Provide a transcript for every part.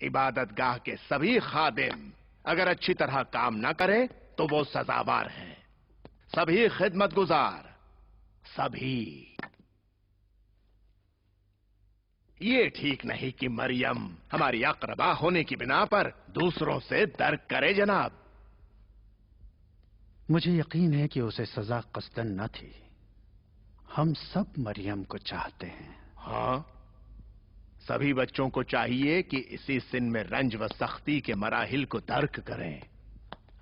इबादतगाह के सभी खादिम अगर अच्छी तरह काम न करें तो वो सजावार हैं। सभी खिदमतगुजार, सभी। ये ठीक नहीं कि मरियम हमारी अक़रबा होने की बिना पर दूसरों से दर्द करे जनाब। मुझे यकीन है कि उसे सजा कस्दन न थी। हम सब मरियम को चाहते हैं। हाँ, सभी बच्चों को चाहिए कि इसी सिन में रंज व सख्ती के मराहिल को दर्क करें,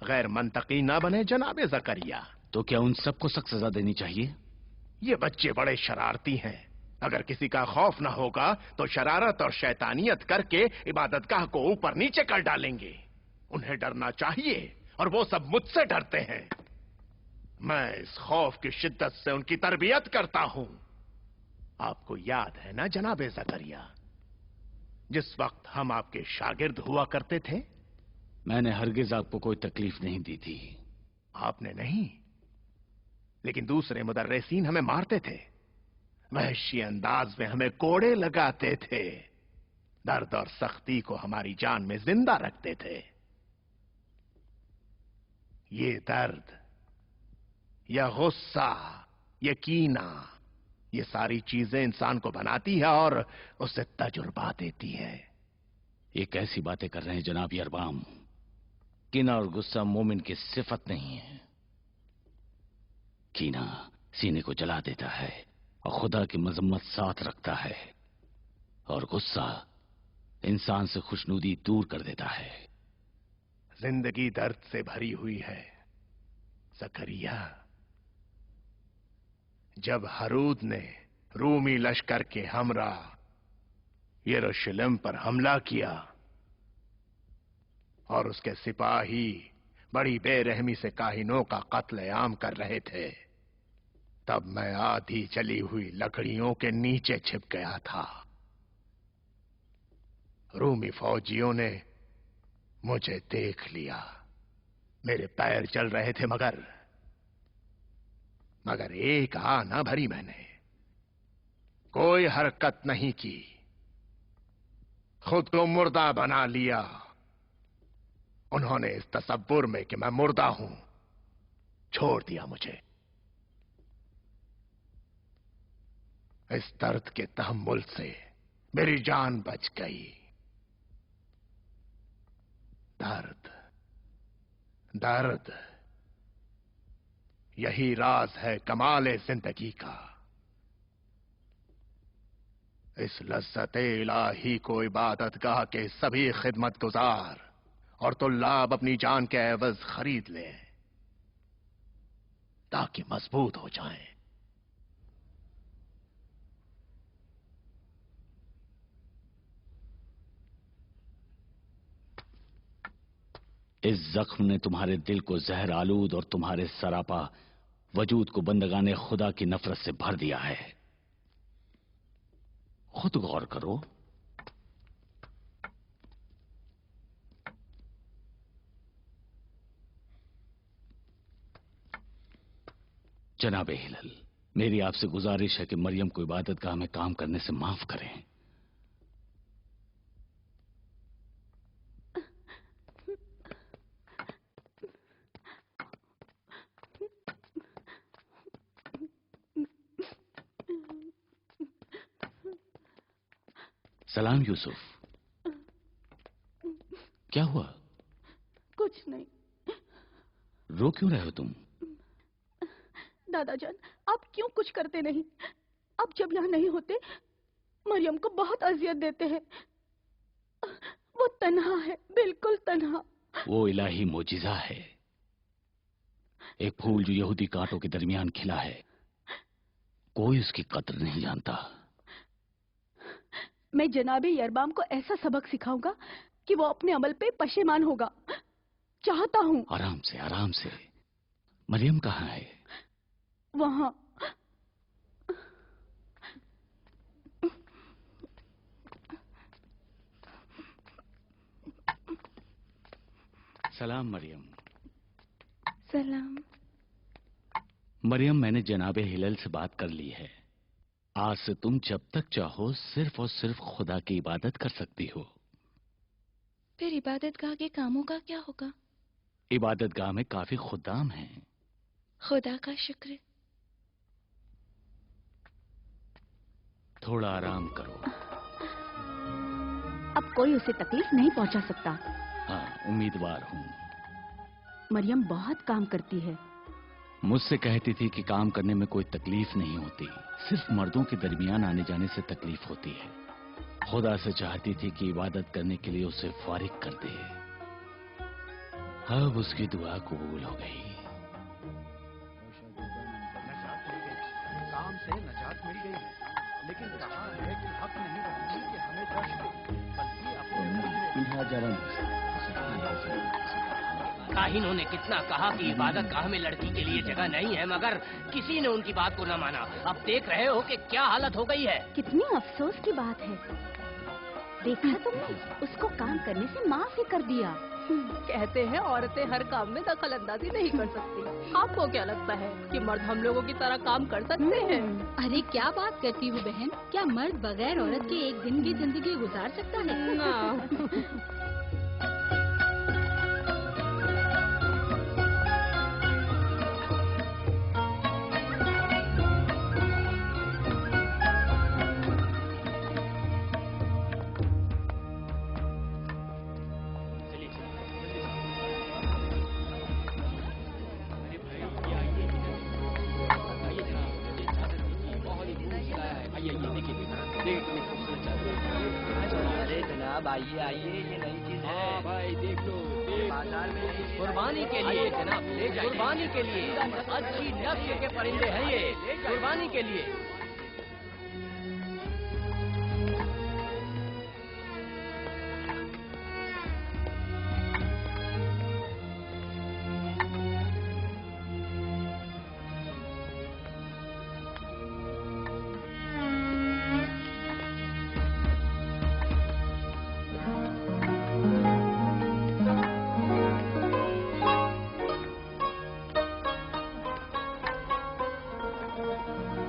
गैर मंतकी ना बने जनाबे ज़करिया। तो क्या उन सबको सख्त सजा देनी चाहिए? ये बच्चे बड़े शरारती हैं। अगर किसी का खौफ ना होगा तो शरारत और शैतानियत करके इबादतगाह को ऊपर नीचे कर डालेंगे। उन्हें डरना चाहिए और वो सब मुझसे डरते हैं। मैं इस खौफ की शिद्दत से उनकी तरबियत करता हूं। आपको याद है ना जनाबे ज़करिया, जिस वक्त हम आपके शागिर्द हुआ करते थे? मैंने हरगिज आपको कोई तकलीफ नहीं दी थी। आपने नहीं, लेकिन दूसरे मुदर्रिसीन हमें मारते थे, वहशी अंदाज में हमें कोड़े लगाते थे, दर्द और सख्ती को हमारी जान में जिंदा रखते थे। ये दर्द, यह गुस्सा, ये कीना, ये सारी चीजें इंसान को बनाती है और उसे तजुर्बा देती है। ये कैसी बातें कर रहे हैं जनाब यरबाम? कीना और गुस्सा मोमिन की सिफत नहीं है। कीना सीने को जला देता है और खुदा की मजम्मत साथ रखता है, और गुस्सा इंसान से खुशनुदी दूर कर देता है। जिंदगी दर्द से भरी हुई है ज़करिया। जब हरूद ने रूमी लश्कर के हमरा यरूशलेम पर हमला किया और उसके सिपाही बड़ी बेरहमी से काहिनों का कत्लेआम कर रहे थे, तब मैं आधी जली हुई लकड़ियों के नीचे छिप गया था। रूमी फौजियों ने मुझे देख लिया। मेरे पैर चल रहे थे मगर एक आ ना भरी मैंने, कोई हरकत नहीं की, खुद को मुर्दा बना लिया। उन्होंने इस तसव्वुर में कि मैं मुर्दा हूं छोड़ दिया मुझे। इस दर्द के तहम्मुल से मेरी जान बच गई। दर्द, दर्द, यही राज है कमाल जिंदगी का। इस लज्जत इलाही को इबादतगाह के सभी खिदमतगुजार और तुल्लाब अपनी जान के एवज खरीद लें ताकि मजबूत हो जाएं। इस जख्म ने तुम्हारे दिल को जहर आलूद और तुम्हारे सरापा वजूद को बंदगाने खुदा की नफरत से भर दिया है। खुद गौर करो। जनाबे हिलल, मेरी आपसे गुजारिश है कि मरियम को इबादतगाह में काम करने से माफ करें। सलाम यूसुफ। क्या हुआ? कुछ नहीं। रो क्यों रहे हो तुम? दादाजान, आप क्यों कुछ करते नहीं? आप जब यहाँ नहीं होते मरियम को बहुत अजियत देते हैं। वो तन्हा है, बिल्कुल तन्हा। वो इलाही मोजिजा है, एक फूल जो यहूदी कांटों के दरमियान खिला है। कोई उसकी कद्र नहीं जानता। मैं जनाबे यरबाम को ऐसा सबक सिखाऊंगा कि वो अपने अमल पे पशेमान होगा। चाहता हूँ। आराम से, आराम से। मरियम कहाँ है? वहां। सलाम मरियम। सलाम। मरियम, मैंने जनाबे हिलल से बात कर ली है। आज से तुम जब तक चाहो सिर्फ और सिर्फ खुदा की इबादत कर सकती हो। फिर इबादतगाह के कामों का क्या होगा? इबादतगाह में काफी खुदाम हैं। खुदा का शुक्र। थोड़ा आराम करो। अब कोई उसे तकलीफ नहीं पहुंचा सकता। हाँ, उम्मीदवार हूँ। मरियम बहुत काम करती है। मुझसे कहती थी कि काम करने में कोई तकलीफ नहीं होती, सिर्फ मर्दों के दरमियान आने जाने से तकलीफ होती है। खुदा से चाहती थी कि इबादत करने के लिए उसे फारिग कर दे। अब उसकी दुआ कबूल हो गई। काम से नजात मिल गई है, लेकिन कहा है कि हक नहीं रखती कि हमें दर्श दे, बल्कि काहिनों ने कितना कहा कि इबादत गाह में लड़की के लिए जगह नहीं है, मगर किसी ने उनकी बात को न माना। अब देख रहे हो कि क्या हालत हो गई है। कितनी अफसोस की बात है। देखा तुमने, उसको काम करने से माफ ही कर दिया। कहते हैं औरतें हर काम में दखल अंदाजी नहीं कर सकती। आपको क्या लगता है कि मर्द हम लोगों की तरह काम कर सकते हैं? अरे क्या बात करती हो बहन, क्या मर्द बगैर औरत के एक दिन की जिंदगी गुजार सकता है? ना। अरे जनाब आइए आइए, ये नई चीज है। हाँ भाई देख लो, बाजार में कुर्बानी के लिए जनाब, कुर्बानी के लिए अच्छी नस्ल के परिंदे हैं ये, कुर्बानी के लिए।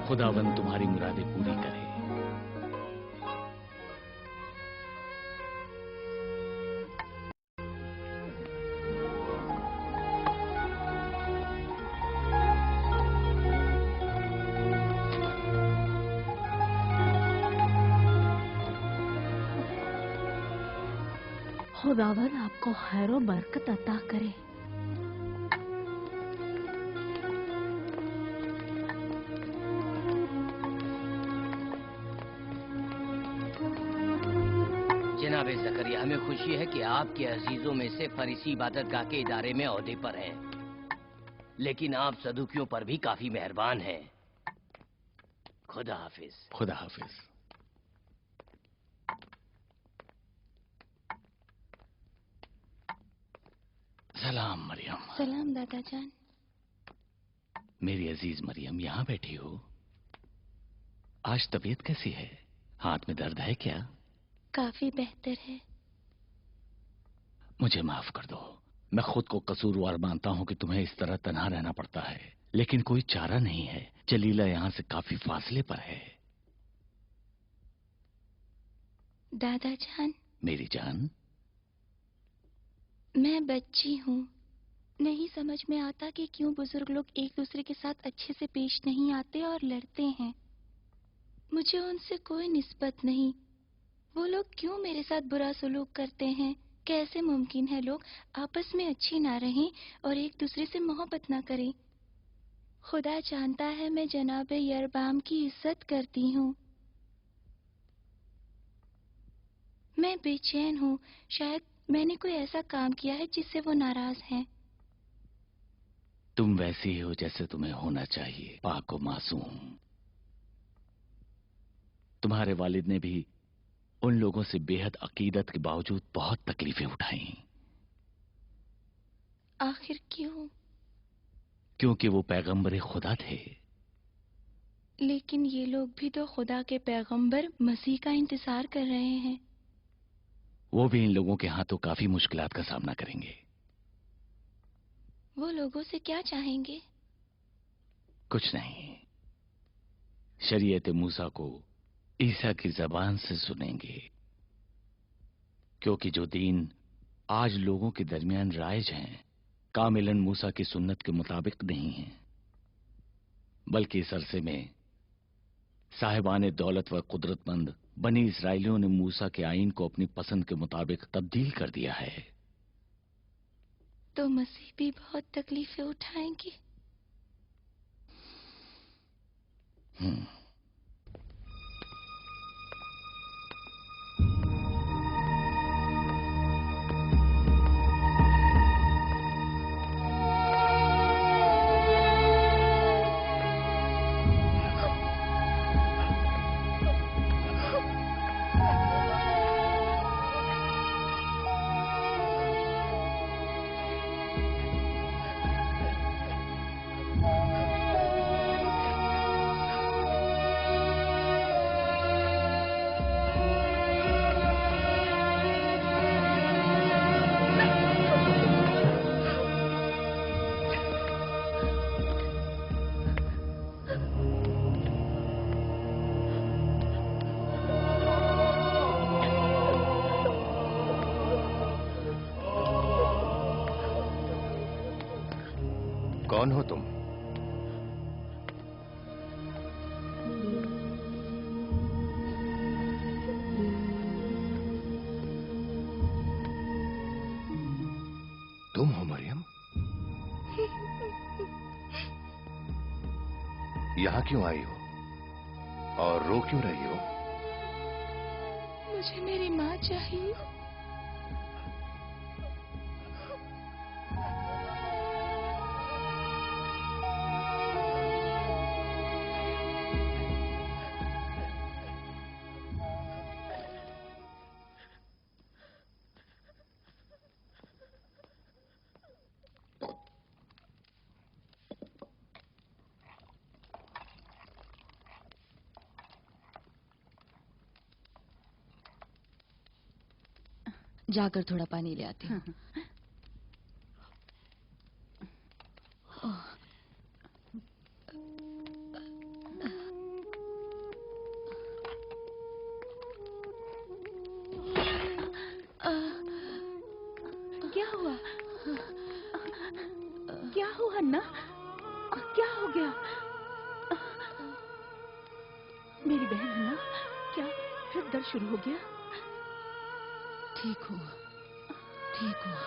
खुदावन तुम्हारी मुरादें पूरी करे। खुदावन आपको खैर और बरकत अता करे। जनाब ज़करिया, हमें खुशी है कि आपके अजीजों में से फरीसी इबादतगाह के इदारे में ओहदे पर हैं, लेकिन आप सदुकियों पर भी काफी मेहरबान हैं। खुदा हाफिज। खुदा हाफिज। सलाम मरियम। सलाम दादा जान। मेरी अजीज मरियम, यहाँ बैठी हो। आज तबीयत कैसी है? हाथ में दर्द है क्या? काफी बेहतर है। मुझे माफ कर दो, मैं खुद को कसूरवार मानता हूँ कि तुम्हें इस तरह तन्हा रहना पड़ता है, लेकिन कोई चारा नहीं है। जलीला यहाँ से काफी फासले पर है। दादा जान। मेरी जान। मैं बच्ची हूँ, नहीं समझ में आता कि क्यों बुजुर्ग लोग एक दूसरे के साथ अच्छे से पेश नहीं आते और लड़ते हैं। मुझे उनसे कोई निस्बत नहीं। वो लोग क्यों मेरे साथ बुरा सलूक करते हैं? कैसे मुमकिन है लोग आपस में अच्छे ना रहें और एक दूसरे से मोहब्बत ना करें? खुदा जानता है मैं जनाब यरबाम की इज्जत करती हूँ। मैं बेचैन हूँ, शायद मैंने कोई ऐसा काम किया है जिससे वो नाराज हैं। तुम वैसी ही हो जैसे तुम्हें होना चाहिए, पाक और मासूम। तुम्हारे वालिद ने भी उन लोगों से बेहद अकीदत के बावजूद बहुत तकलीफें उठाई। आखिर क्यों? क्योंकि वो पैगंबर खुदा थे। लेकिन ये लोग भी तो खुदा के पैगंबर मसीह का इंतजार कर रहे हैं। वो भी इन लोगों के हाथों काफी मुश्किलात का सामना करेंगे। वो लोगों से क्या चाहेंगे? कुछ नहीं, शरीयत मूसा को ईसा की जबान से सुनेंगे, क्योंकि जो दीन आज लोगों के दरमियान राइज हैं, कामिलन मूसा की सुन्नत के मुताबिक नहीं है, बल्कि इस अरसे में साहिबान दौलत व कुदरतमंद बनी इसराइलियों ने मूसा के आईन को अपनी पसंद के मुताबिक तब्दील कर दिया है। तो मसीह भी बहुत तकलीफें उठाएंगे। कौन हो तुम? तुम हो मरियम? यहां क्यों आई हो और रो क्यों रही हो? मुझे मेरी माँ चाहिए। जाकर थोड़ा पानी ले आती हूँ। क्या हुआ? क्या हुआ हन्ना? क्या हो गया? मेरी बहन हन्ना, क्या फिर दर्द शुरू हो गया? ठीक हुआ, ठीक हुआ।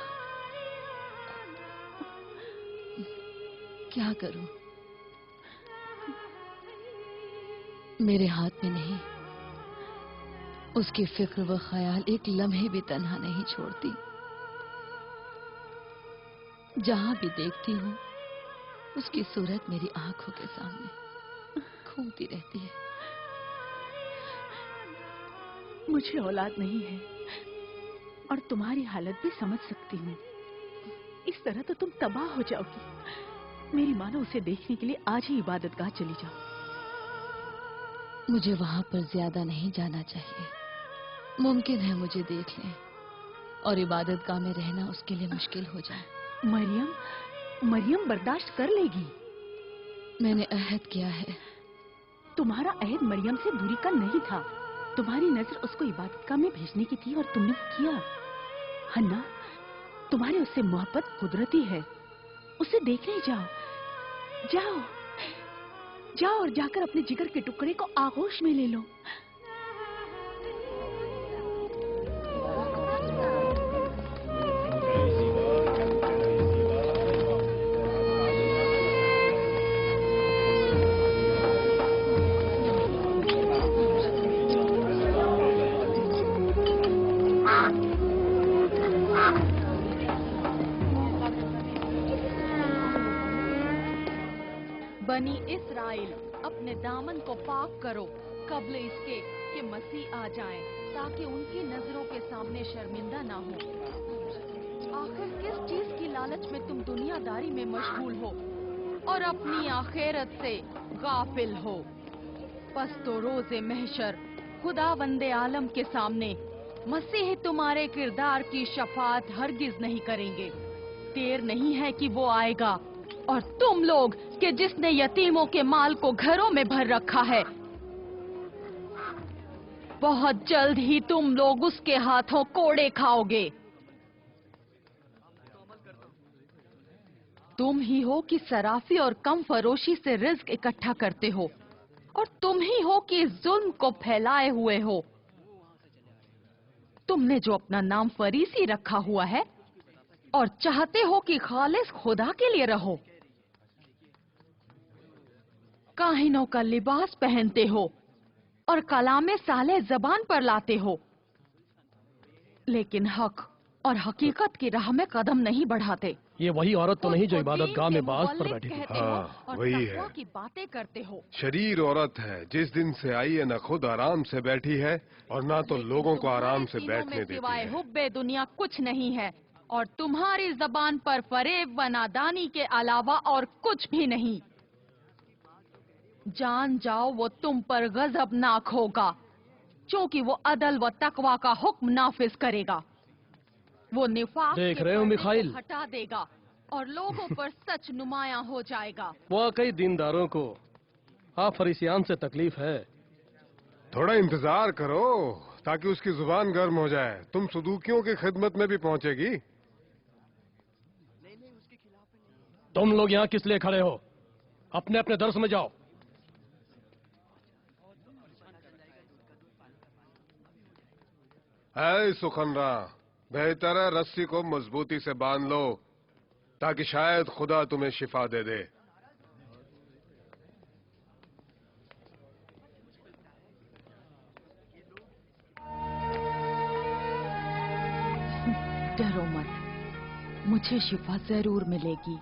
क्या करूं? मेरे हाथ में नहीं। उसकी फिक्र व ख्याल एक लम्हे भी तन्हा नहीं छोड़ती। जहां भी देखती हूँ उसकी सूरत मेरी आंखों के सामने घूमती रहती है। मुझे औलाद नहीं है और तुम्हारी हालत भी समझ सकती हूँ। इस तरह तो तुम तबाह हो जाओगी। मेरी मानो उसे देखने के लिए आज ही इबादतगाह चली जाओ। मुझे वहां पर ज्यादा नहीं जाना चाहिए। मुमकिन है मुझे देख लें और इबादतगाह में रहना उसके लिए मुश्किल हो जाए। मरियम बर्दाश्त कर लेगी। मैंने अहद किया है। तुम्हारा अहद मरियम से दूरी का नहीं था। तुम्हारी नजर उसको इबादतगाह में भेजने की थी और तुमने वो किया। हन्ना, तुम्हारी उससे मोहब्बत कुदरती है। उसे देखने जाओ, जाओ, जाओ और जाकर अपने जिगर के टुकड़े को आगोश में ले लो। बनी इस्राएल, अपने दामन को पाक करो कब्ल इसके कि मसीह आ जाएं, ताकि उनकी नजरों के सामने शर्मिंदा ना हो। आखिर किस चीज की लालच में तुम दुनियादारी में मशगूल हो और अपनी आखिरत से गाफिल हो? बस तो रोजे महशर खुदावंदे आलम के सामने मसीह तुम्हारे किरदार की शफात हरगिज नहीं करेंगे। देर नहीं है कि वो आएगा और तुम लोग कि जिसने यतीमों के माल को घरों में भर रखा है, बहुत जल्द ही तुम लोग उसके हाथों कोड़े खाओगे। तुम ही हो कि सराफी और कम फरोशी से रिज्क इकट्ठा करते हो, और तुम ही हो कि जुल्म को फैलाए हुए हो। तुमने जो अपना नाम फरीसी रखा हुआ है और चाहते हो कि खालिस खुदा के लिए रहो। काहिनों का लिबास पहनते हो और कलामे साले जबान पर लाते हो, लेकिन हक और हकीकत की राह में कदम नहीं बढ़ाते। ये वही औरत तो नहीं जो इबादत गाह में बाज पर बैठी थी? हाँ, वही है। की बातें करते हो। शरीर औरत है, जिस दिन से आई है न खुद आराम से बैठी है और ना तो लोगों को आराम से बैठने देती सिवाय है। हुब्बे दुनिया कुछ नहीं है, और तुम्हारी जबान पर फरेब व नादानी के अलावा और कुछ भी नहीं। जान जाओ वो तुम पर गजबनाक होगा, क्योंकि वो अदल व तकवा का हुक्म नाफिज करेगा। वो निफाक देख के रहे हो पर्दे मिखाइल? को हटा देगा और लोगों पर सच नुमायां हो जाएगा। वाकई दीनदारों को आप फरीसियान से तकलीफ है। थोड़ा इंतजार करो ताकि उसकी जुबान गर्म हो जाए। तुम सदूकियों की खिदमत में भी पहुंचेगी। तुम लोग यहाँ किस लिए खड़े हो? अपने अपने दर्स में जाओ। ऐ सुखनरा, बेहतर है रस्सी को मजबूती से बांध लो ताकि शायद खुदा तुम्हें शिफा दे दे। डरो मत, मुझे शिफा जरूर मिलेगी।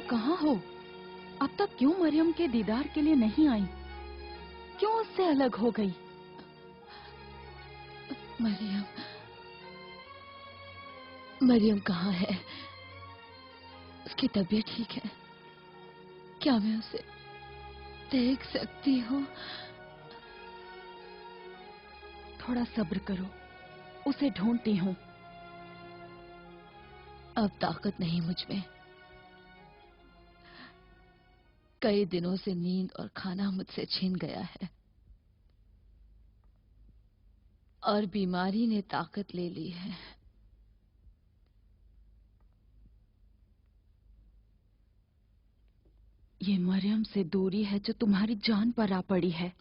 कहाँ हो? अब तक क्यों मरियम के दीदार के लिए नहीं आई? क्यों उससे अलग हो गई? मरियम कहाँ है? उसकी तबीयत ठीक है? क्या मैं उसे देख सकती हूँ? थोड़ा सब्र करो, उसे ढूंढती हूँ। अब ताकत नहीं मुझ में। कई दिनों से नींद और खाना मुझसे छिन गया है और बीमारी ने ताकत ले ली है। ये मरियम से दूरी है जो तुम्हारी जान पर आ पड़ी है।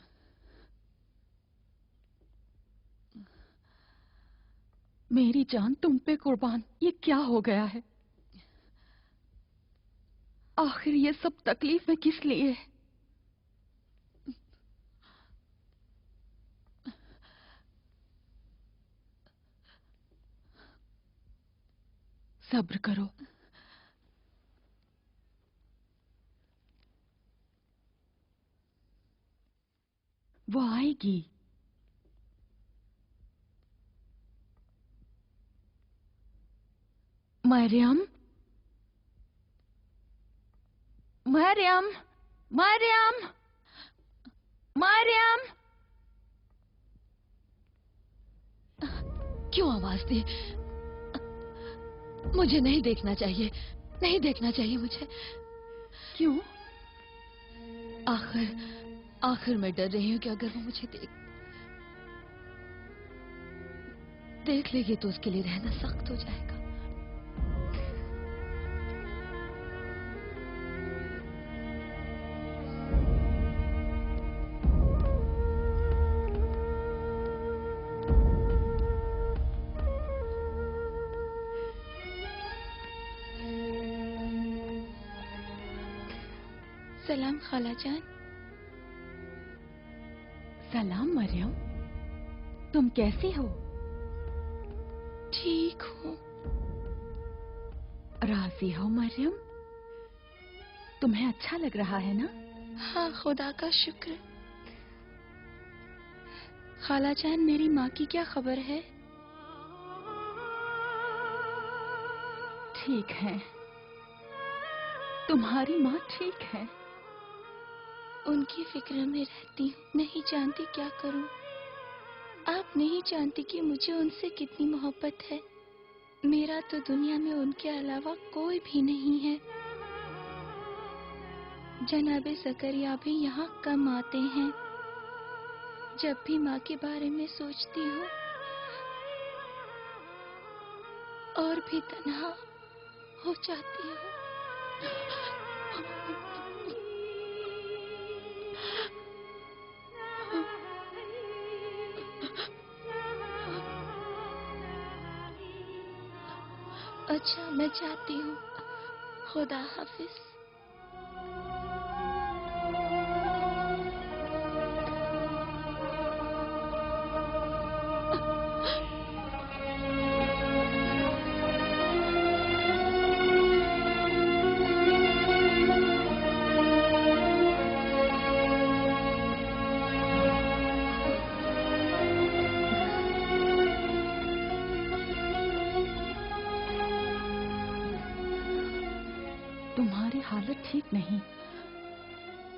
मेरी जान तुम पे कुर्बान, ये क्या हो गया है? आखिर ये सब तकलीफ में किस लिए? सब्र करो। वो आएगी। मरियम, मरियम, मरियम, मरियम। क्यों आवाज दी? मुझे नहीं देखना चाहिए, नहीं देखना चाहिए मुझे। क्यों? आखिर मैं डर रही हूँ कि अगर वो मुझे देख लेगी तो उसके लिए रहना सख्त हो जाएगा। सलाम खाला जान। सलाम मरियम, तुम कैसी हो? ठीक हूँ। राजी हो मरियम? तुम्हें अच्छा लग रहा है ना? हाँ, खुदा का शुक्र। खाला जान, मेरी माँ की क्या खबर है? ठीक है, तुम्हारी माँ ठीक है। उनकी फिक्र में रहती हूँ, नहीं जानती क्या करूँ। आप नहीं जानती कि मुझे उनसे कितनी मोहब्बत है। मेरा तो दुनिया में उनके अलावा कोई भी नहीं है। जनाबे ज़करिया भी यहाँ कम आते हैं। जब भी माँ के बारे में सोचती हूँ और भी तन्हा हो जाती हूँ। अच्छा, मैं जाती हूँ। खुदा हाफिज। तुम्हारी हालत ठीक नहीं,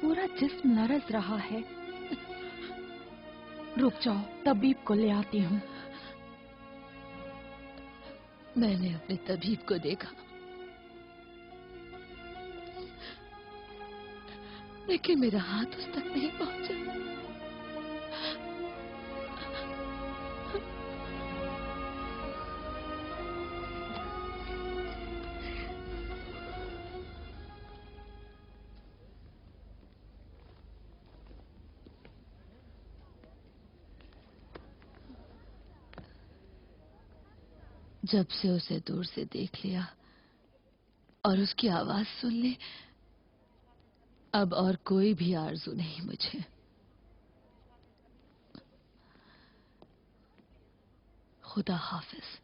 पूरा जिस्म लरज रहा है। रुक जाओ, तबीब को ले आती हूँ। मैंने अपने तबीब को देखा, लेकिन मेरा हाथ उस तक नहीं पहुंचा। जब से उसे दूर से देख लिया और उसकी आवाज सुन ली, अब और कोई भी आरज़ू नहीं मुझे। खुदा हाफिज।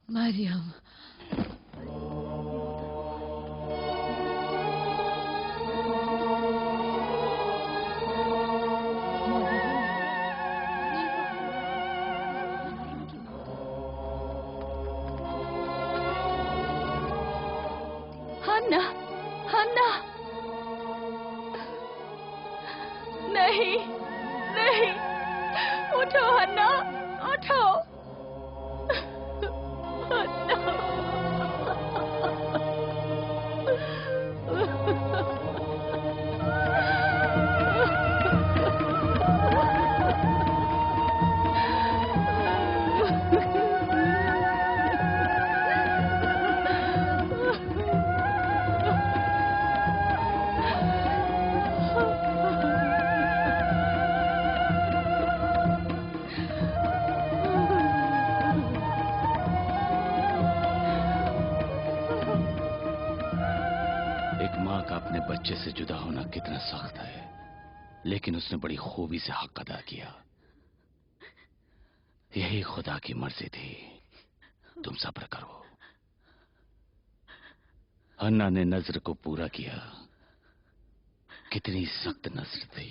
मरियम, हन्ना, हन्ना, नहीं, नहीं, उठो हन्ना, उठो। अपने बच्चे से जुदा होना कितना सख्त है, लेकिन उसने बड़ी खूबी से हक अदा किया। यही खुदा की मर्जी थी। तुम सब्र करो। अन्ना ने नजर को पूरा किया। कितनी सख्त नजर थी।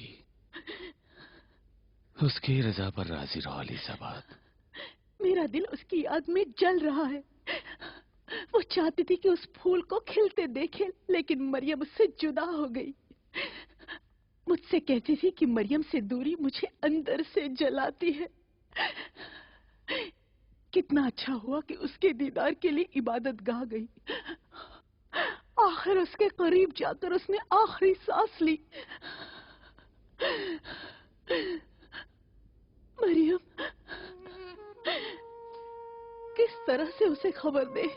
उसकी रजा पर राजी रहो अलीजाबाद। मेरा दिल उसकी याद में जल रहा है। वो चाहती थी कि उस फूल को खिलते देखे, लेकिन मरियम उससे जुदा हो गई। मुझसे कहती थी कि मरियम से दूरी मुझे अंदर से जलाती है। कितना अच्छा हुआ कि उसके दीदार के लिए इबादत गाह गई। आखिर उसके करीब जाकर उसने आखिरी सांस ली। मरियम, किस तरह से उसे खबर दे?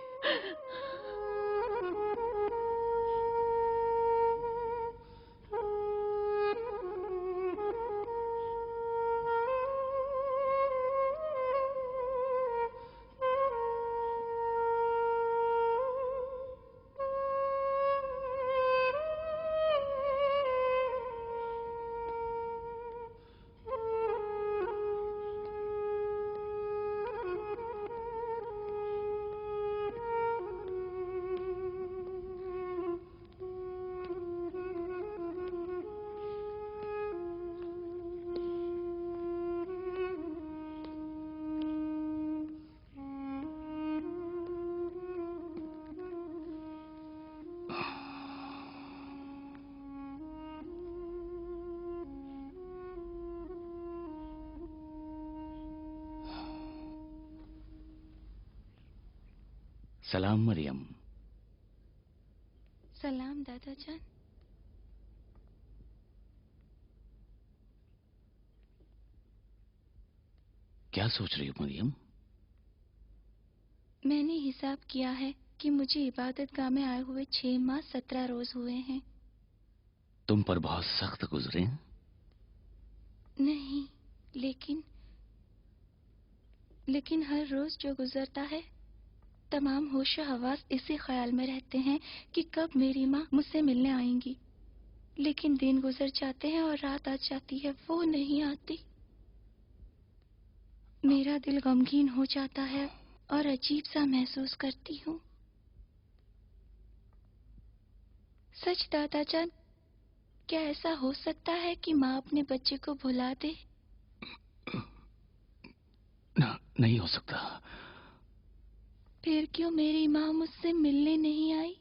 सलाम मरियम। सलाम दादा जान। क्या सोच रही हो मरियम? मैंने हिसाब किया है कि मुझे इबादत गाह में आए हुए 6 माह 17 रोज हुए हैं। तुम पर बहुत सख्त गुजरे हैं? नहीं, लेकिन हर रोज जो गुजरता है तमाम होश हवास इसी ख्याल में रहते हैं कि कब मेरी माँ मुझसे मिलने आएंगी। लेकिन दिन गुजर जाते हैं और रात आ जाती है, वो नहीं आती। मेरा दिल गमगीन हो जाता है और अजीब सा महसूस करती हूँ। सच दादा जान, क्या ऐसा हो सकता है कि माँ अपने बच्चे को भुला दे? ना, नहीं हो सकता। फिर क्यों मेरी माँ मुझसे मिलने नहीं आई?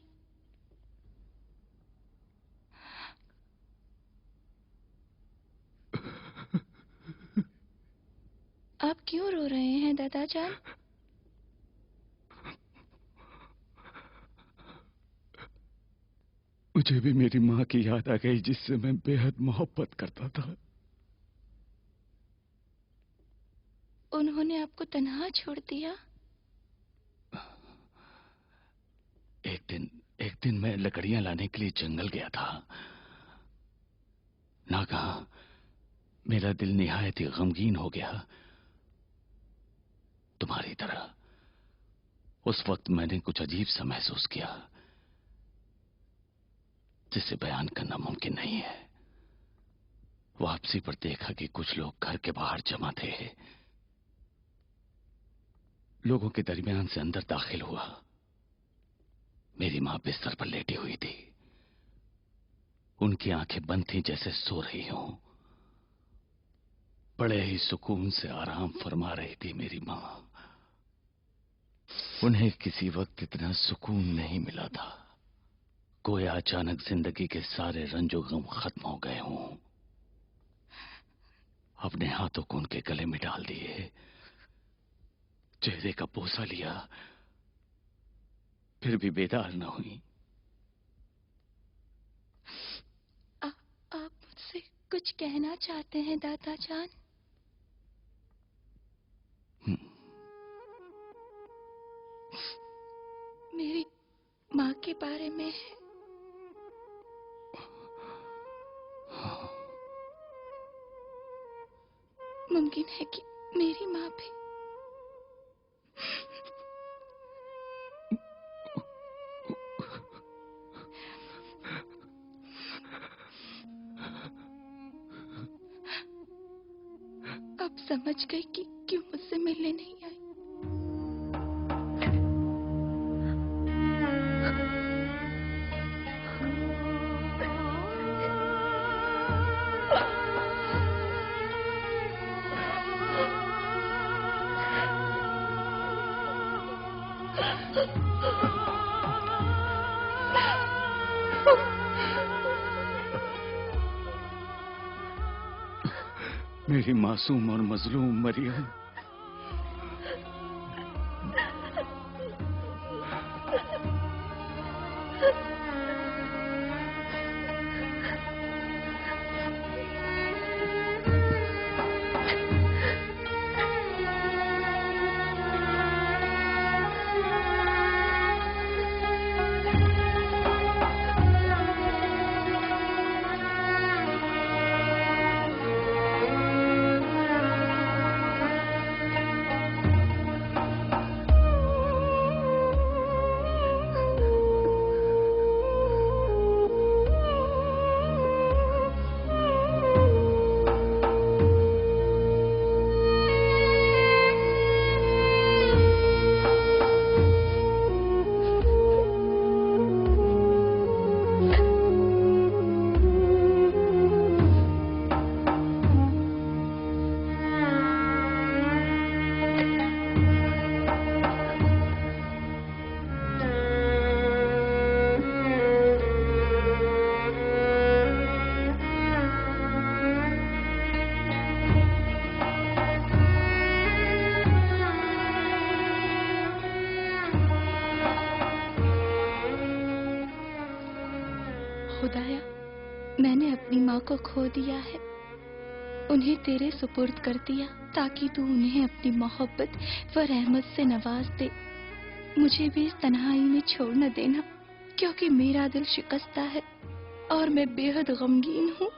आप क्यों रो रहे हैं दादा जान? मुझे भी मेरी माँ की याद आ गई, जिससे मैं बेहद मोहब्बत करता था। उन्होंने आपको तन्हा छोड़ दिया? एक दिन मैं लकड़ियां लाने के लिए जंगल गया था। नागहां मेरा दिल निहायत ही गमगीन हो गया, तुम्हारी तरह। उस वक्त मैंने कुछ अजीब सा महसूस किया, जिसे बयान करना मुमकिन नहीं है। वापसी पर देखा कि कुछ लोग घर के बाहर जमा थे। लोगों के दरमियान से अंदर दाखिल हुआ। मेरी मां बिस्तर पर लेटी हुई थी। उनकी आंखें बंद थीं, जैसे सो रही हों। बड़े ही सुकून से आराम फरमा रही थी मेरी मां। उन्हें किसी वक्त इतना सुकून नहीं मिला था। गोया अचानक जिंदगी के सारे रंजो गम खत्म हो गए हों। अपने हाथों को उनके गले में डाल दिए, चेहरे का बोसा लिया, फिर भी बेदार न हुई। आप मुझसे कुछ कहना चाहते हैं दादा जान? मेरी माँ के बारे में है। मुमकिन है कि मेरी माँ भी अब समझ गई कि क्यों मुझसे मिलने नहीं आई। मेरी मासूम और मजलूम मरियम। खुदाया, मैंने अपनी माँ को खो दिया है, उन्हें तेरे सुपुर्द कर दिया ताकि तू उन्हें अपनी मोहब्बत व रहमत से नवाज दे। मुझे भी इस तन्हाई में छोड़ न देना, क्योंकि मेरा दिल शिकस्ता है और मैं बेहद गमगीन हूँ।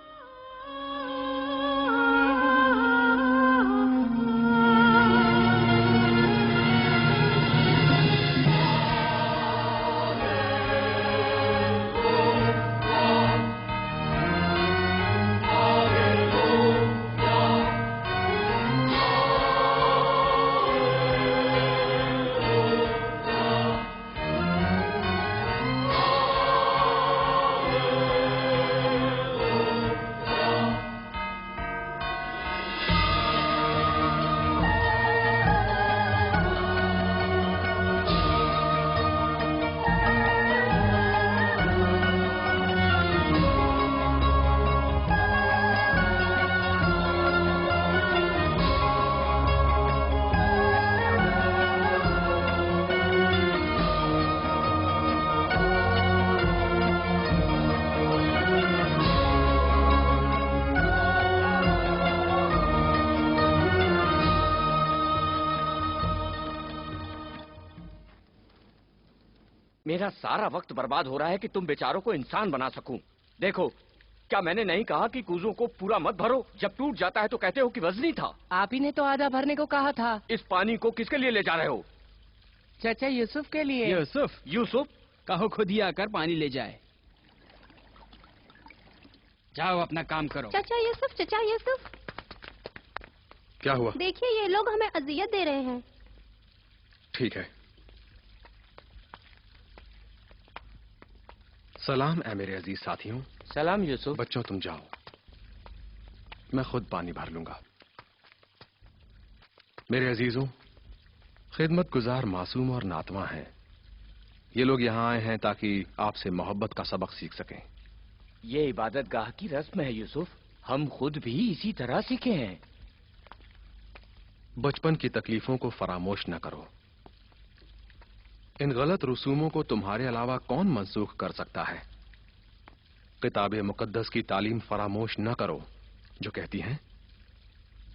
मेरा सारा वक्त बर्बाद हो रहा है कि तुम बेचारों को इंसान बना सकूं। देखो, क्या मैंने नहीं कहा कि कूजों को पूरा मत भरो? जब टूट जाता है तो कहते हो कि वजनी था। आप ही ने तो आधा भरने को कहा था। इस पानी को किसके लिए ले जा रहे हो? चाचा यूसुफ के लिए। यूसुफ कहो खुद ही आकर पानी ले जाए। जाओ अपना काम करो। चाचा यूसुफ क्या हुआ? देखिए, ये लोग हमें अजियत दे रहे हैं। ठीक है। सलाम ऐ मेरे अजीज साथियों। सलाम यूसुफ। बच्चों तुम जाओ, मैं खुद पानी भर लूंगा। मेरे अजीजों, खिदमत गुजार मासूम और नातवा हैं। ये लोग यहाँ आए हैं ताकि आपसे मोहब्बत का सबक सीख सकें। ये इबादत गाह की रस्म है यूसुफ, हम खुद भी इसी तरह सीखे हैं। बचपन की तकलीफों को फरामोश न करो। इन गलत रसूमों को तुम्हारे अलावा कौन मनसूख कर सकता है? किताबे मुकद्दस की तालीम फरामोश न करो जो कहती हैं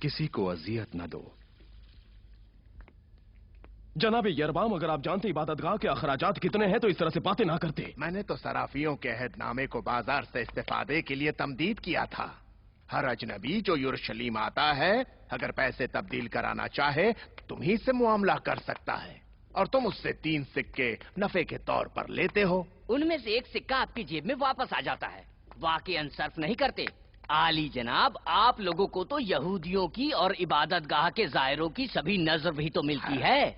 किसी को अजियत न दो। जनाब यरबाम, अगर आप जानते इबादतगाह के अखराजात कितने हैं तो इस तरह से बातें ना करते। मैंने तो सराफियों के अहदनामे को बाजार से इस्तेफादे के लिए तमदीद किया था। हर अजनबी जो यरूशलेम आता है अगर पैसे तब्दील कराना चाहे तुम्ही से मुआमला कर सकता है और तुम उससे 3 सिक्के नफे के तौर पर लेते हो। उनमें से एक सिक्का आपकी जेब में वापस आ जाता है। वाकई अनसर्फ नहीं करते। आली जनाब, आप लोगों को तो यहूदियों की और इबादत गाह के जायरों की सभी नजर भी तो मिलती है।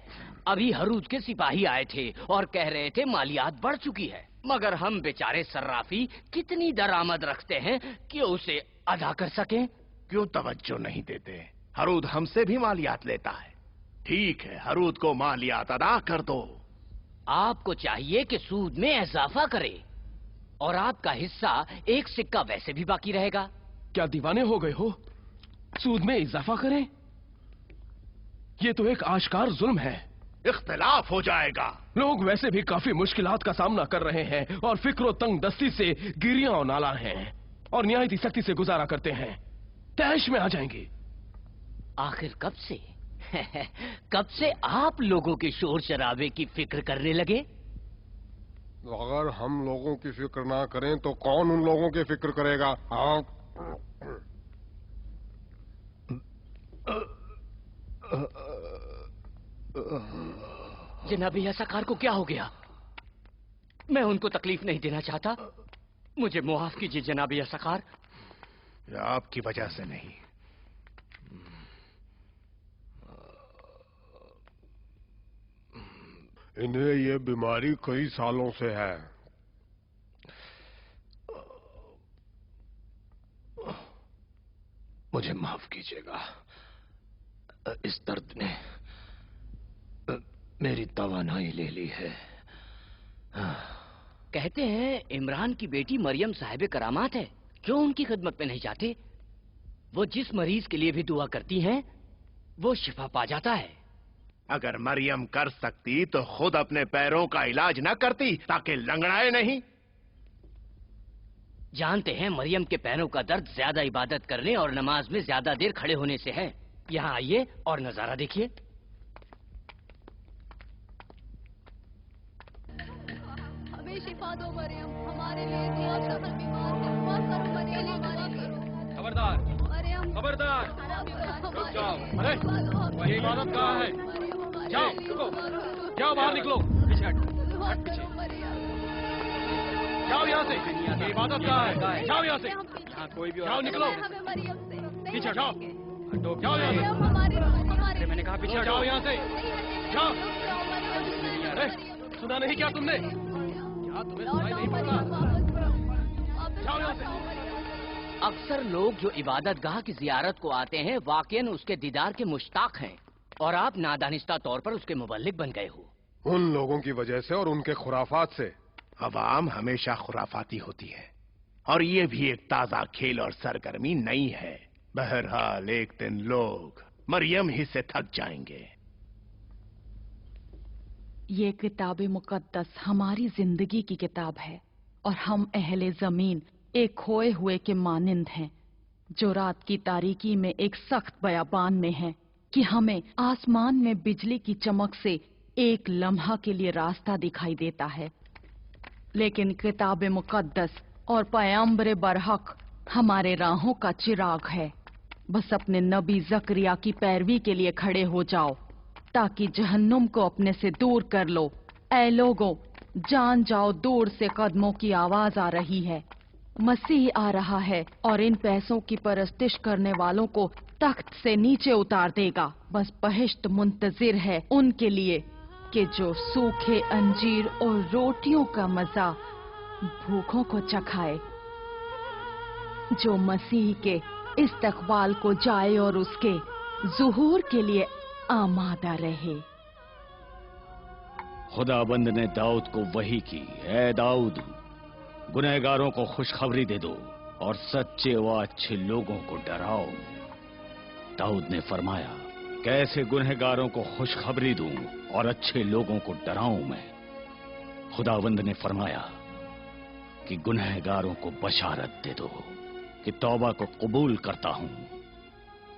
अभी हरूद के सिपाही आए थे और कह रहे थे मालियात बढ़ चुकी है, मगर हम बेचारे सर्राफी कितनी दरामद रखते हैं कि उसे अदा कर सकें। क्यों तवज्जो नहीं देते? हरूद हमसे भी मालियात लेता है। ठीक है, हरूद को मालियात अदा कर दो। आपको चाहिए कि सूद में इजाफा करे और आपका हिस्सा एक सिक्का वैसे भी बाकी रहेगा। क्या दीवाने हो गए हो? सूद में इजाफा करें? ये तो एक आश्कार जुल्म है। इख्तिलाफ हो जाएगा। लोग वैसे भी काफी मुश्किलात का सामना कर रहे हैं और फिक्र तंग दस्ती से गिरियां और नाला हैं और निहायती सख्ती से गुजारा करते हैं। तैश में आ जाएंगे। आखिर कब से कब से आप लोगों के शोर शराबे की फिक्र करने लगे? अगर हम लोगों की फिक्र ना करें तो कौन उन लोगों की फिक्र करेगा? जनाबी असकार को क्या हो गया? मैं उनको तकलीफ नहीं देना चाहता। मुझे मुआफ कीजिए जनाबी असकार। आपकी वजह से नहीं। इन्हें ये बीमारी कई सालों से है। मुझे माफ कीजिएगा, इस दर्द ने मेरी तवानाई ले ली है। कहते हैं इमरान की बेटी मरियम साहिब करामात है। क्यों उनकी खिदमत में नहीं जाते? वो जिस मरीज के लिए भी दुआ करती हैं वो शिफा पा जाता है। अगर मरियम कर सकती तो खुद अपने पैरों का इलाज न करती ताकि लंगड़ाए नहीं। जानते हैं मरियम के पैरों का दर्द ज्यादा इबादत करने और नमाज में ज्यादा देर खड़े होने से है। यहाँ आइए और नजारा देखिए। हमें शिफा दो मरियम, हमारे लिए दुआ करो, बीमार है, दुआ करो मरियम, हमारे लिए। खबरदार, मरियम, खबरदार, रुक जाओ। अरे ये इबादत कहाँ है? जाओ, रुको, जाओ बाहर निकलो। पीछे हट, हट पीछे। जाओ यहाँ से। ये इबादत कहाँ है? जाओ यहाँ से। यहाँ कोई भी जाओ, निकलो। पीछे जाओ, हटो। जाओ यहाँ से। अरे मैंने कहा पीछे जाओ हटो। यहाँ से। जाओ। अरे सुना नहीं क्या तुमने? क्या तुम्हें सुनाई नहीं पड़ता? जाओ यहाँ से। अक्सर लोग जो इबादत गाह की जियारत को आते हैं वाकईन उसके दीदार के मुश्ताक हैं, और आप नादानिस्ता तौर पर उसके मुबल्लिग बन गए हो। उन लोगों की वजह से और उनके खुराफात से। अवाम हमेशा खुराफाती होती है, और ये भी एक ताजा खेल और सरगर्मी नहीं है। बहरहाल एक दिन लोग मरियम ही से थक जाएंगे। ये किताब मुकद्दस हमारी जिंदगी की किताब है, और हम अहले जमीन एक खोए हुए के मानिंद हैं, जो रात की तारीकी में एक सख्त बयाबान में है कि हमें आसमान में बिजली की चमक से एक लम्हा के लिए रास्ता दिखाई देता है, लेकिन किताब मुकद्दस और पैगंबर बरहक हमारे राहों का चिराग है। बस अपने नबी जकरिया की पैरवी के लिए खड़े हो जाओ, ताकि जहन्नुम को अपने से दूर कर लो। ऐ लोगों, जान जाओ, दूर से कदमों की आवाज आ रही है। मसीह आ रहा है और इन पैसों की परस्तिश करने वालों को तख्त से नीचे उतार देगा। बस बहिश्त मुंतजिर है उनके लिए कि जो सूखे अंजीर और रोटियों का मजा भूखों को चखाए, जो मसीह के इस्तकबाल को जाए और उसके ज़ुहूर के लिए आमादा रहे। खुदाबंद ने दाऊद को वही की, ऐ दाऊद, गुनहगारों को खुशखबरी दे दो और सच्चे व अच्छे लोगों को डराओ। दाऊद ने फरमाया, कैसे गुनहगारों को खुशखबरी दूं और अच्छे लोगों को डराऊं मैं। खुदाबंद ने फरमाया कि गुनहगारों को बशारत दे दो कि तौबा को कबूल करता हूं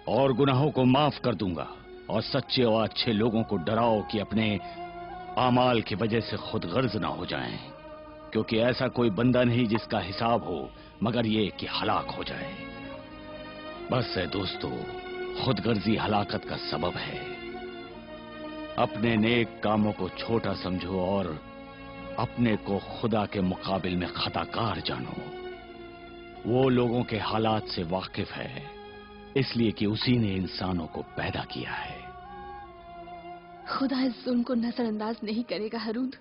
और गुनाहों को माफ कर दूंगा, और सच्चे और अच्छे लोगों को डराओ कि अपने आमाल की वजह से खुद गर्ज ना हो जाएं, क्योंकि ऐसा कोई बंदा नहीं जिसका हिसाब हो मगर ये कि हलाक हो जाए। बस है दोस्तों, खुदगर्जी हलाकत का सबब है। अपने नेक कामों को छोटा समझो और अपने को खुदा के मुकाबिल में खताकार जानो। वो लोगों के हालात से वाकिफ है, इसलिए कि उसी ने इंसानों को पैदा किया है। खुदा इस जुल्म को नजरअंदाज नहीं करेगा हारून।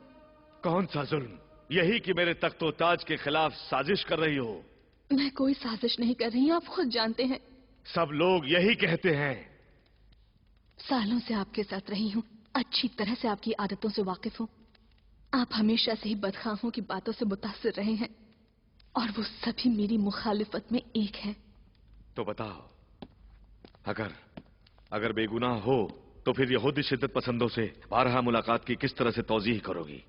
कौन सा जुल्म? यही कि मेरे तख्तो ताज के खिलाफ साजिश कर रही हो। मैं कोई साजिश नहीं कर रही, आप खुद जानते हैं। सब लोग यही कहते हैं। सालों से आपके साथ रही हूँ, अच्छी तरह से आपकी आदतों से वाकिफ हूँ। आप हमेशा से ही बदखाहों की बातों से मुतासिर रहे हैं, और वो सभी मेरी मुखालिफत में एक हैं। तो बताओ, अगर बेगुनाह हो तो फिर यहूदी शिद्दत पसंदों से बारहा मुलाकात की किस तरह से तौजीह करोगी?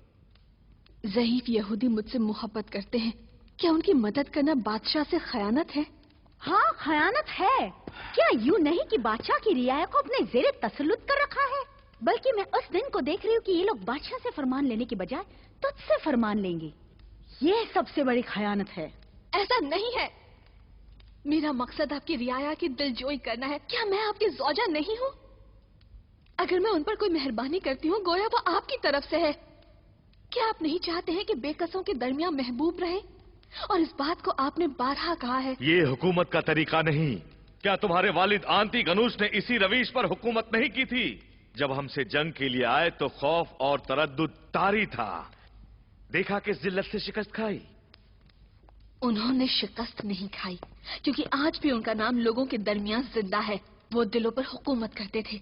ज़ईफ यहूदी मुझसे मोहब्बत करते हैं, क्या उनकी मदद करना बादशाह से खयानत है? हाँ, खयानत है। क्या यूं नहीं कि बादशाह की रियाया को अपने जेरे तसल्लुत कर रखा है, बल्कि मैं उस दिन को देख रही हूँ कि ये लोग बादशाह से फरमान लेने के बजाय तुझसे फरमान लेंगे। ये सबसे बड़ी खयानत है। ऐसा नहीं है। मेरा मकसद आपकी रियाया की दिलजोई करना है। क्या मैं आपकी ज़ौजा नहीं हूँ? अगर मैं उन पर कोई मेहरबानी करती हूँ, गोया वो आपकी तरफ से है। क्या आप नहीं चाहते हैं कि बेकसों के दरमियान महबूब रहे? और इस बात को आपने बारहा कहा है। ये हुकूमत का तरीका नहीं। क्या तुम्हारे वालिद आंती गनूस ने इसी रवीश पर हुकूमत नहीं की थी? जब हमसे जंग के लिए आए तो खौफ और तरद्दुद तारी था। देखा किस जिल्लत से शिकस्त खाई। उन्होंने शिकस्त नहीं खाई, क्योंकि आज भी उनका नाम लोगों के दरमियान जिंदा है। वो दिलों पर हुकूमत करते थे,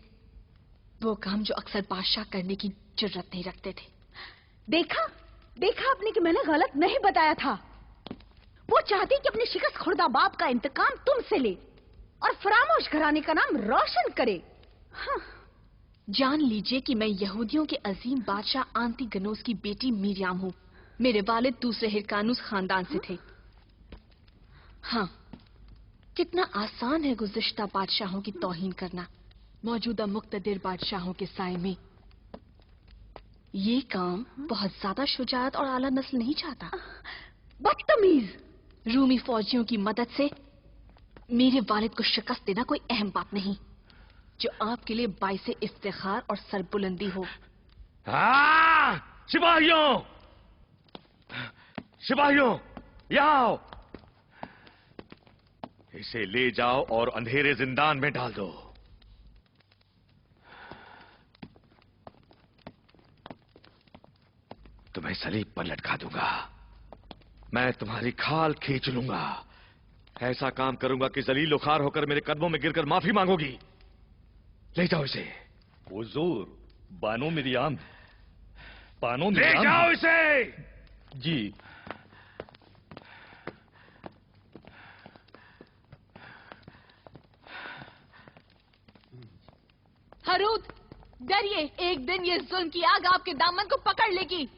वो काम जो अक्सर बादशाह करने की जुर्रत नहीं रखते थे। देखा आपने कि मैंने गलत नहीं बताया था। वो चाहती कि अपने शिकस्त खुर्दा बाप का इंतकाम तुमसे ले और फरामोश घराने का नाम रोशन करे। हाँ। जान लीजिए कि मैं यहूदियों के अजीम बादशाह आंती गनोस की बेटी मीरियाम हूँ। मेरे वालिद दूसरे हिरकानुस खानदान से थे। हाँ, कितना आसान है गुज़िश्ता बादशाहों की तौहीन करना मौजूदा मुक्तदिर बादशाहों के साए में। ये काम बहुत ज्यादा शुजाअत और आला नस्ल नहीं चाहता। बदतमीज! रूमी फौजियों की मदद से मेरे वालिद को शिकस्त देना कोई अहम बात नहीं, जो आपके लिए बाइसे इफ्तिखार और सरबुलंदी हो। सिपाहियों, सिपाहियों, यहाँ आओ। इसे ले जाओ और अंधेरे जिंदान में डाल दो। तुम्हें सलीब पर लटका दूंगा। मैं तुम्हारी खाल खींच लूंगा। ऐसा काम करूंगा कि जलील उखार होकर मेरे कदमों में गिरकर माफी मांगोगी। ले जाओ इसे। हुजूर, बानो मिरियाम, बानो ले मिरियाम। जाओ इसे। जी। हरूद, डरिए, एक दिन ये जुल्म की आग आपके दामन को पकड़ लेगी।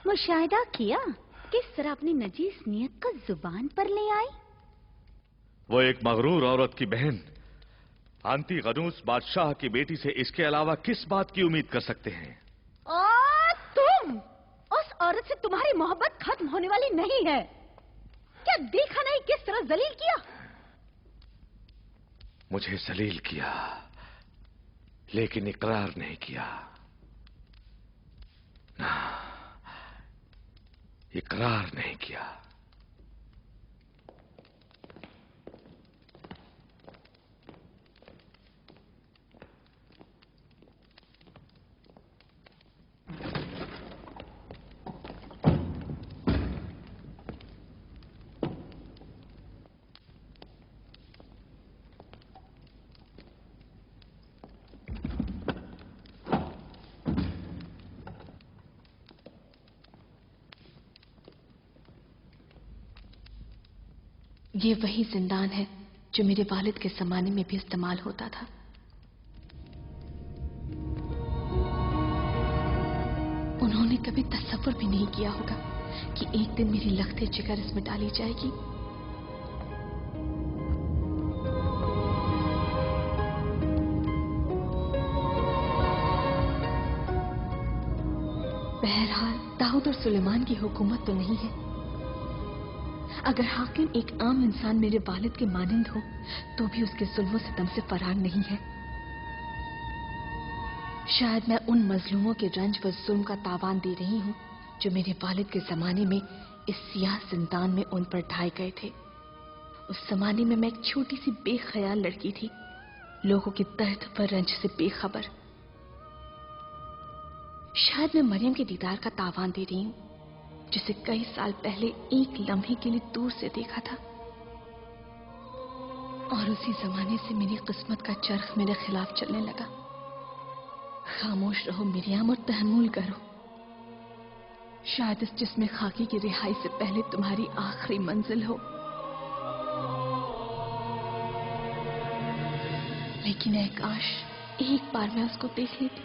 मुशाहिदा किया किस तरह अपनी नजीस नियत को जुबान पर ले आई। वो एक मगरूर औरत की बहन आंती गनूस बादशाह की बेटी से इसके अलावा किस बात की उम्मीद कर सकते हैं? और तुम, उस औरत से तुम्हारी मोहब्बत खत्म होने वाली नहीं है। क्या देखा नहीं किस तरह जलील किया? मुझे जलील किया, लेकिन इकरार नहीं किया। ना, इकरार नहीं किया। ये वही जिंदान है जो मेरे वालिद के जमाने में भी इस्तेमाल होता था। उन्होंने कभी तसव्वुर भी नहीं किया होगा कि एक दिन मेरी लख्ते जिगर इसमें डाली जाएगी। बहरहाल दाऊद और सुलेमान की हुकूमत तो नहीं है। अगर हाकिम एक आम इंसान मेरे वालिद के मानिंद हो तो भी उसके जुल्म सितम से फरार नहीं है। शायद मैं उन मजलूमों के रंज व जुल्म का तावान दे रही हूं जो मेरे वालिद के जमाने में इस सियाह जिंदान में उन पर ढाए गए थे। उस जमाने में मैं एक छोटी सी बेख्याल लड़की थी, लोगों के दर्द व रंज से बेखबर। शायद मैं मरियम के दीदार का तावान दे रही हूं, जिसे कई साल पहले एक लम्हे के लिए दूर से देखा था, और उसी जमाने से मेरी किस्मत का चरख मेरे खिलाफ चलने लगा। खामोश रहो मिरियाम और तहम्मुल करो। शायद इस जिस्म खाकी की रिहाई से पहले तुम्हारी आखिरी मंजिल हो। लेकिन काश एक बार मैं उसको देख लेती।